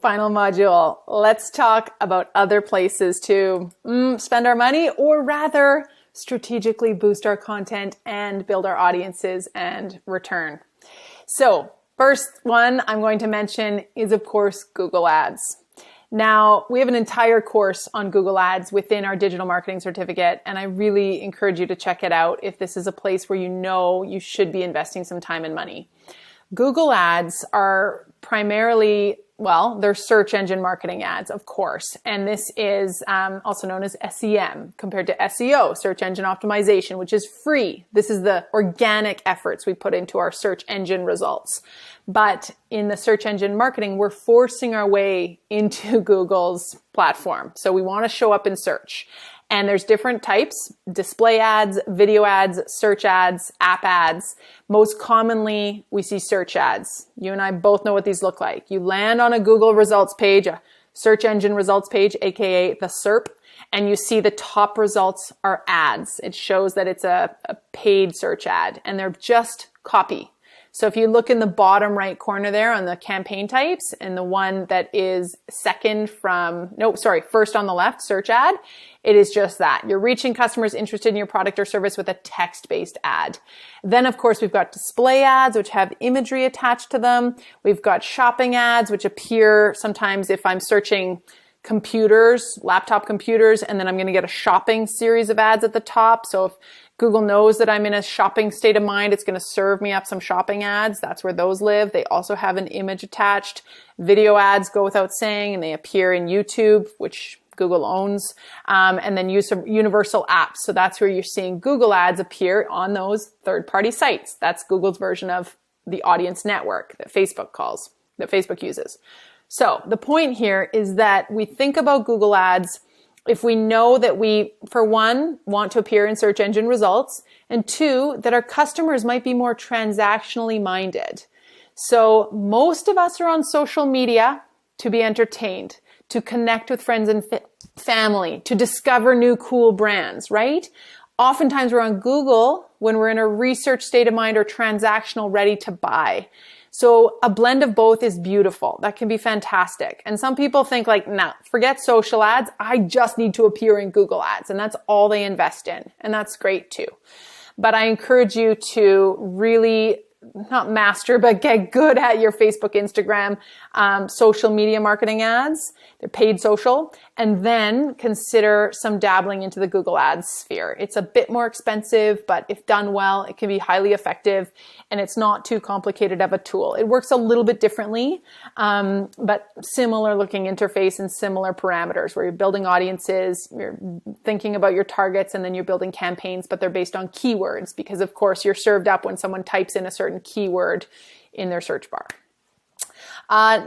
Final module. Let's talk about other places to spend our money, or rather strategically boost our content and build our audiences and return. So first one I'm going to mention is, of course, Google Ads. Now, we have an entire course on Google Ads within our digital marketing certificate, and I really encourage you to check it out if this is a place where you know you should be investing some time and money. Google Ads are primarily, well, they're search engine marketing ads, of course. And this is also known as SEM compared to SEO, search engine optimization, which is free. This is the organic efforts we put into our search engine results. But in the search engine marketing, we're forcing our way into Google's platform. So we want to show up in search. And there's different types: display ads, video ads, search ads, app ads. Most commonly, we see search ads. You and I both know what these look like. You land on a Google results page, a search engine results page, aka the SERP, and you see the top results are ads. It shows that it's a paid search ad, and they're just copy. So if you look in the bottom right corner there on the campaign types, and the one that is first on the left, search ad, it is just that. You're reaching customers interested in your product or service with a text-based ad. Then, of course, we've got display ads, which have imagery attached to them. We've got shopping ads, which appear sometimes if I'm searching computers, laptop computers, and then I'm going to get a shopping series of ads at the top. So if Google knows that I'm in a shopping state of mind, it's going to serve me up some shopping ads. That's where those live. They also have an image attached. Video ads go without saying, and they appear in YouTube, which Google owns, and then use of universal apps. So that's where you're seeing Google ads appear on those third-party sites. That's Google's version of the audience network that Facebook uses. So the point here is that we think about Google ads if we know that we, for one, want to appear in search engine results, and two, that our customers might be more transactionally minded. So most of us are on social media to be entertained, to connect with friends and family, to discover new cool brands, right? Oftentimes we're on Google when we're in a research state of mind or transactional ready to buy. So a blend of both is beautiful. That can be fantastic. And some people think like, nah, forget social ads. I just need to appear in Google ads. And that's all they invest in. And that's great too. But I encourage you to really not master, but get good at your Facebook, Instagram, social media marketing ads. They're paid social. And then consider some dabbling into the Google Ads sphere. It's a bit more expensive, but if done well, it can be highly effective, and it's not too complicated of a tool. It works a little bit differently, but similar looking interface and similar parameters where you're building audiences, you're thinking about your targets, and then you're building campaigns, but they're based on keywords because, of course, you're served up when someone types in a certain keyword in their search bar.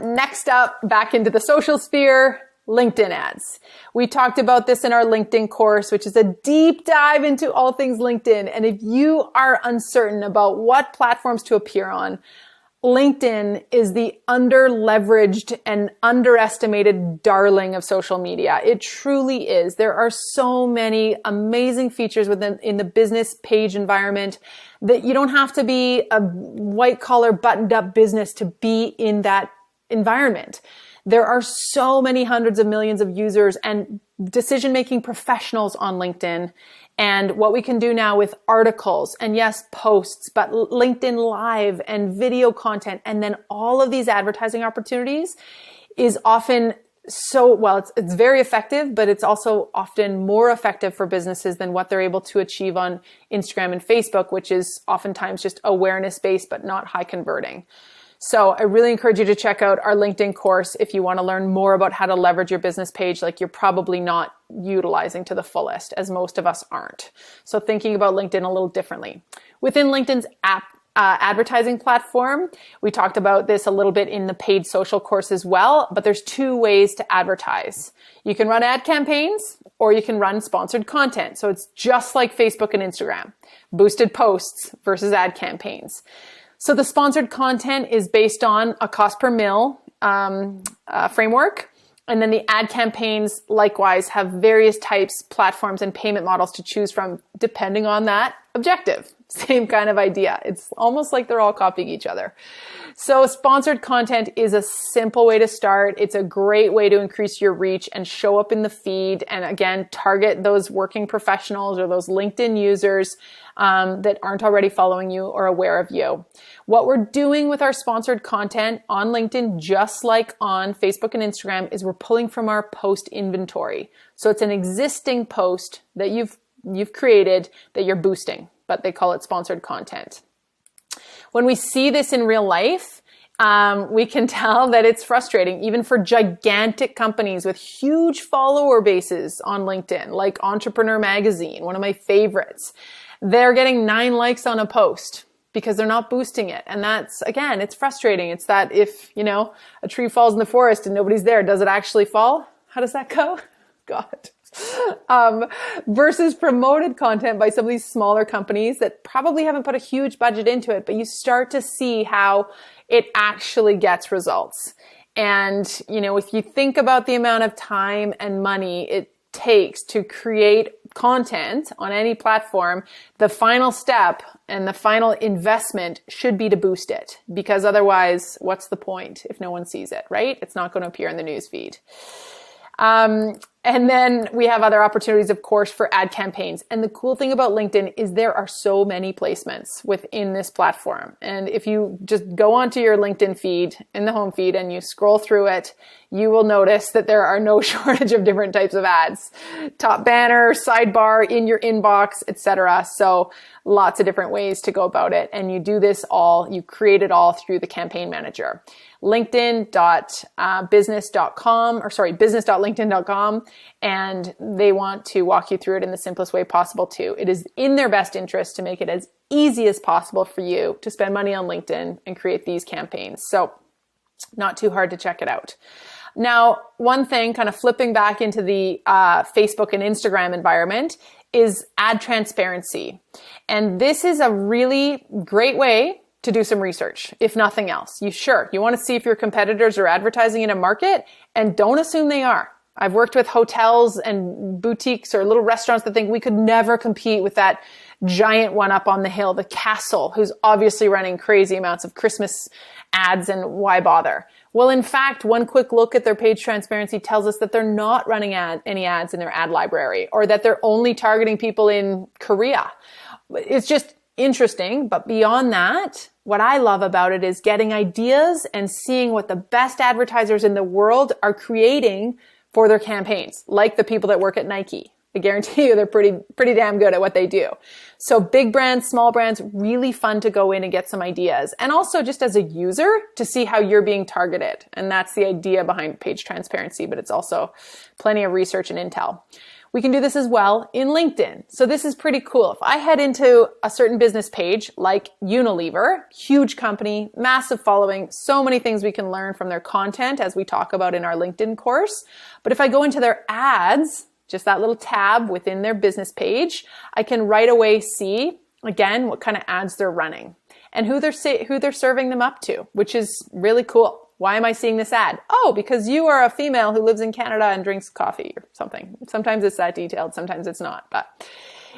Next up, back into the social sphere, LinkedIn ads. We talked about this in our LinkedIn course, which is a deep dive into all things LinkedIn. And if you are uncertain about what platforms to appear on, LinkedIn is the under-leveraged and underestimated darling of social media. It truly is. There are so many amazing features in the business page environment that you don't have to be a white-collar, buttoned-up business to be in that environment. There are so many hundreds of millions of users and decision-making professionals on LinkedIn. And what we can do now with articles and yes, posts, but LinkedIn Live and video content, and then all of these advertising opportunities is often it's very effective, but it's also often more effective for businesses than what they're able to achieve on Instagram and Facebook, which is oftentimes just awareness-based, but not high converting. So I really encourage you to check out our LinkedIn course if you want to learn more about how to leverage your business page like you're probably not utilizing to the fullest, as most of us aren't. So thinking about LinkedIn a little differently. Within LinkedIn's advertising platform, we talked about this a little bit in the paid social course as well, but there's two ways to advertise. You can run ad campaigns or you can run sponsored content. So it's just like Facebook and Instagram, boosted posts versus ad campaigns. So the sponsored content is based on a cost per mil framework. And then the ad campaigns likewise have various types, platforms, and payment models to choose from depending on that objective. Same kind of idea. It's almost like they're all copying each other. So sponsored content is a simple way to start. It's a great way to increase your reach and show up in the feed. And again, target those working professionals or those LinkedIn users that aren't already following you or aware of you. What we're doing with our sponsored content on LinkedIn, just like on Facebook and Instagram, is we're pulling from our post inventory. So it's an existing post that you've created that you're boosting, but they call it sponsored content. When we see this in real life, we can tell that it's frustrating, even for gigantic companies with huge follower bases on LinkedIn, like Entrepreneur Magazine, one of my favorites. They're getting 9 likes on a post because they're not boosting it. And that's, again, it's frustrating. It's that if, a tree falls in the forest and nobody's there, does it actually fall? How does that go? God. Versus promoted content by some of these smaller companies that probably haven't put a huge budget into it, but you start to see how it actually gets results. And, if you think about the amount of time and money it takes to create content on any platform, the final step and the final investment should be to boost it, because otherwise, what's the point if no one sees it, right? It's not going to appear in the news feed. And then we have other opportunities, of course, for ad campaigns. And the cool thing about LinkedIn is there are so many placements within this platform. And if you just go onto your LinkedIn feed in the home feed and you scroll through it, you will notice that there are no shortage of different types of ads. Top banner, sidebar, in your inbox, etc. So lots of different ways to go about it. And you do this all, you create it all through the campaign manager. business.linkedin.com, and they want to walk you through it in the simplest way possible too. It is in their best interest to make it as easy as possible for you to spend money on LinkedIn and create these campaigns. So not too hard to check it out. Now, one thing, kind of flipping back into the Facebook and Instagram environment, is ad transparency. And this is a really great way to do some research, if nothing else. You want to see if your competitors are advertising in a market, and don't assume they are. I've worked with hotels and boutiques or little restaurants that think we could never compete with that giant one up on the hill, the Castle, who's obviously running crazy amounts of Christmas ads, and why bother? Well, in fact, one quick look at their page transparency tells us that they're not running any ads in their ad library, or that they're only targeting people in Korea. It's just interesting. But beyond that, what I love about it is getting ideas and seeing what the best advertisers in the world are creating for their campaigns, like the people that work at Nike. I guarantee you they're pretty damn good at what they do. So big brands, small brands, really fun to go in and get some ideas. And also just as a user to see how you're being targeted. And that's the idea behind page transparency, but it's also plenty of research and intel. We can do this as well in LinkedIn. So this is pretty cool. If I head into a certain business page like Unilever, huge company, massive following, so many things we can learn from their content as we talk about in our LinkedIn course. But if I go into their ads, just that little tab within their business page, I can right away see, again, what kind of ads they're running and who they're serving them up to, which is really cool. Why am I seeing this ad? Oh, because you are a female who lives in Canada and drinks coffee or something. Sometimes it's that detailed, sometimes it's not, but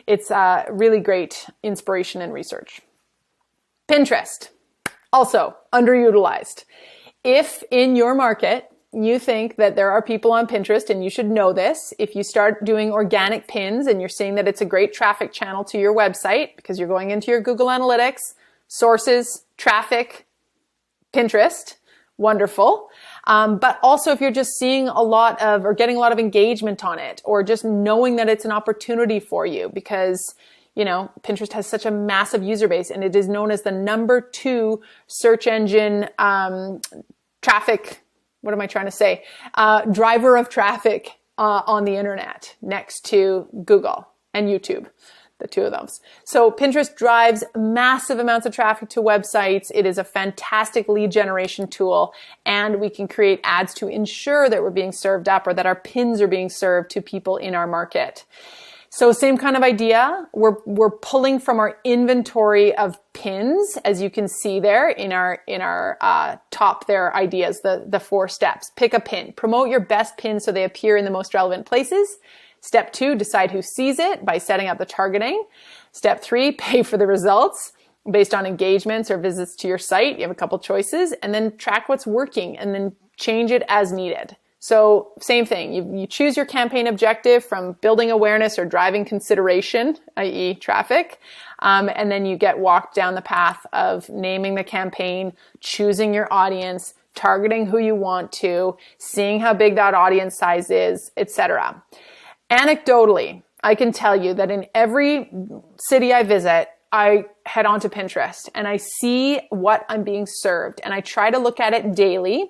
it's really great inspiration and research. Pinterest, also underutilized. If in your market, you think that there are people on Pinterest, and you should know this, if you start doing organic pins and you're seeing that it's a great traffic channel to your website because you're going into your Google Analytics, sources, traffic, Pinterest, wonderful. But also if you're just seeing a lot of, or getting a lot of engagement on it, or just knowing that it's an opportunity for you because, Pinterest has such a massive user base, and it is known as the number 2 search engine traffic. What am I trying to say? Driver of traffic on the internet next to Google and YouTube, the two of those. So Pinterest drives massive amounts of traffic to websites. It is a fantastic lead generation tool, and we can create ads to ensure that we're being served up, or that our pins are being served to people in our market. So same kind of idea. We're pulling from our inventory of pins, as you can see there in our top there ideas, the 4 steps. Pick a pin, promote your best pins so they appear in the most relevant places. Step 2, decide who sees it by setting up the targeting. Step 3, pay for the results based on engagements or visits to your site. You have a couple choices, and then track what's working and then change it as needed. So same thing, you choose your campaign objective from building awareness or driving consideration, i.e. traffic, and then you get walked down the path of naming the campaign, choosing your audience, targeting who you want to, seeing how big that audience size is, etc. Anecdotally, I can tell you that in every city I visit, I head on to Pinterest and I see what I'm being served, and I try to look at it daily.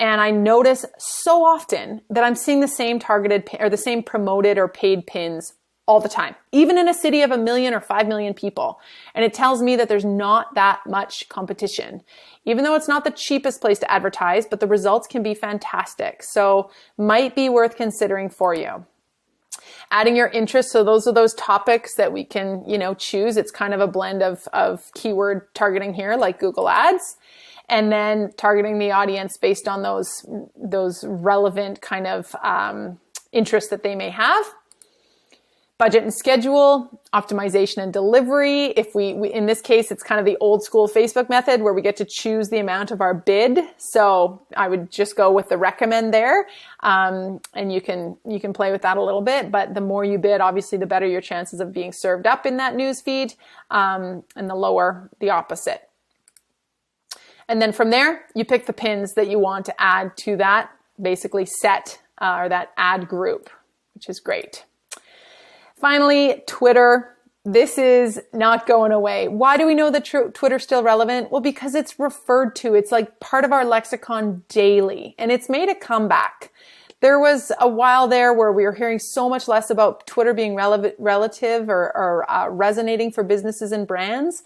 And I notice so often that I'm seeing the same targeted or the same promoted or paid pins all the time, even in a city of 1 million or 5 million people. And it tells me that there's not that much competition, even though it's not the cheapest place to advertise, but the results can be fantastic. So might be worth considering for you. Adding your interests. So those are those topics that we can, choose. It's kind of a blend of keyword targeting here, like Google Ads. And then targeting the audience based on those relevant kind of interests that they may have. Budget and schedule, optimization and delivery. If we in this case, it's kind of the old school Facebook method where we get to choose the amount of our bid. So I would just go with the recommend there, and you can play with that a little bit. But the more you bid, obviously, the better your chances of being served up in that news feed, and the lower the opposite. And then from there, you pick the pins that you want to add to that basically set or that ad group, which is great. Finally, Twitter. This is not going away. Why do we know that Twitter's still relevant? Well, because it's referred to. It's like part of our lexicon daily, and it's made a comeback. There was a while there where we were hearing so much less about Twitter being relative or resonating for businesses and brands.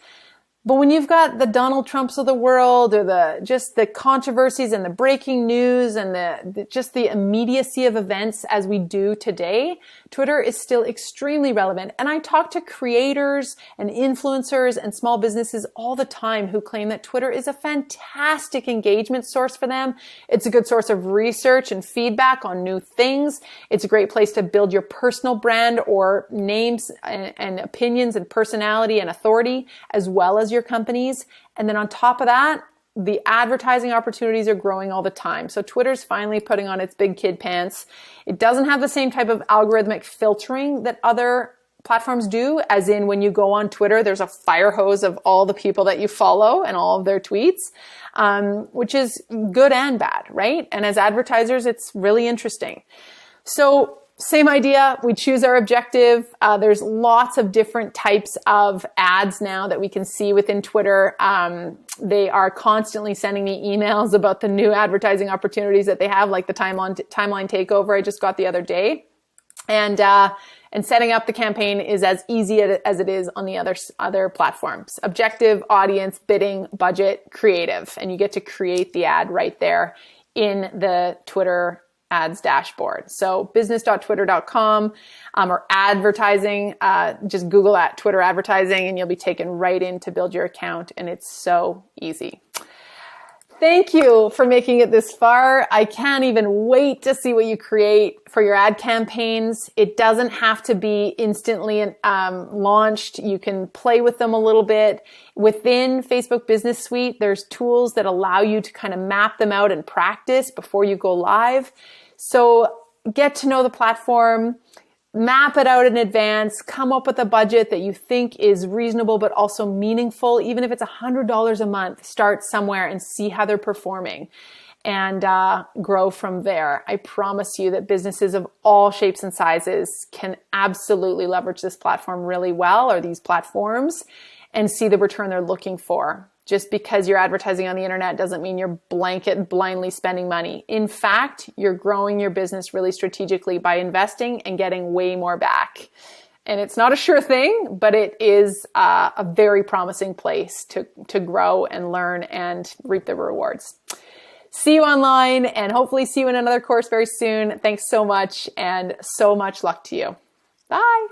But when you've got the Donald Trumps of the world, or the controversies and the breaking news and the immediacy of events as we do today, Twitter is still extremely relevant. And I talk to creators and influencers and small businesses all the time who claim that Twitter is a fantastic engagement source for them. It's a good source of research and feedback on new things. It's a great place to build your personal brand or names and opinions and personality and authority, as well as your companies. And then on top of that, the advertising opportunities are growing all the time. So Twitter's finally putting on its big kid pants. It doesn't have the same type of algorithmic filtering that other platforms do, as in when you go on Twitter, there's a fire hose of all the people that you follow and all of their tweets, which is good and bad, right? And as advertisers, it's really interesting. So same idea. We choose our objective. There's lots of different types of ads now that we can see within Twitter. They are constantly sending me emails about the new advertising opportunities that they have, like the timeline takeover I just got the other day. And setting up the campaign is as easy as it is on the other platforms. Objective, audience, bidding, budget, creative. And you get to create the ad right there in the Twitter ads dashboard. So business.twitter.com or advertising, just Google at Twitter advertising and you'll be taken right in to build your account, and it's so easy. Thank you for making it this far. I can't even wait to see what you create for your ad campaigns. It doesn't have to be instantly launched. You can play with them a little bit. Within Facebook Business Suite, there's tools that allow you to kind of map them out and practice before you go live. So get to know the platform, map it out in advance, come up with a budget that you think is reasonable but also meaningful. Even if it's $100 a month, start somewhere and see how they're performing and grow from there. I promise you that businesses of all shapes and sizes can absolutely leverage this platform really well, or these platforms, and see the return they're looking for. Just because you're advertising on the internet doesn't mean you're blindly spending money. In fact, you're growing your business really strategically by investing and getting way more back. And it's not a sure thing, but it is a very promising place to grow and learn and reap the rewards. See you online, and hopefully see you in another course very soon. Thanks so much, and so much luck to you. Bye.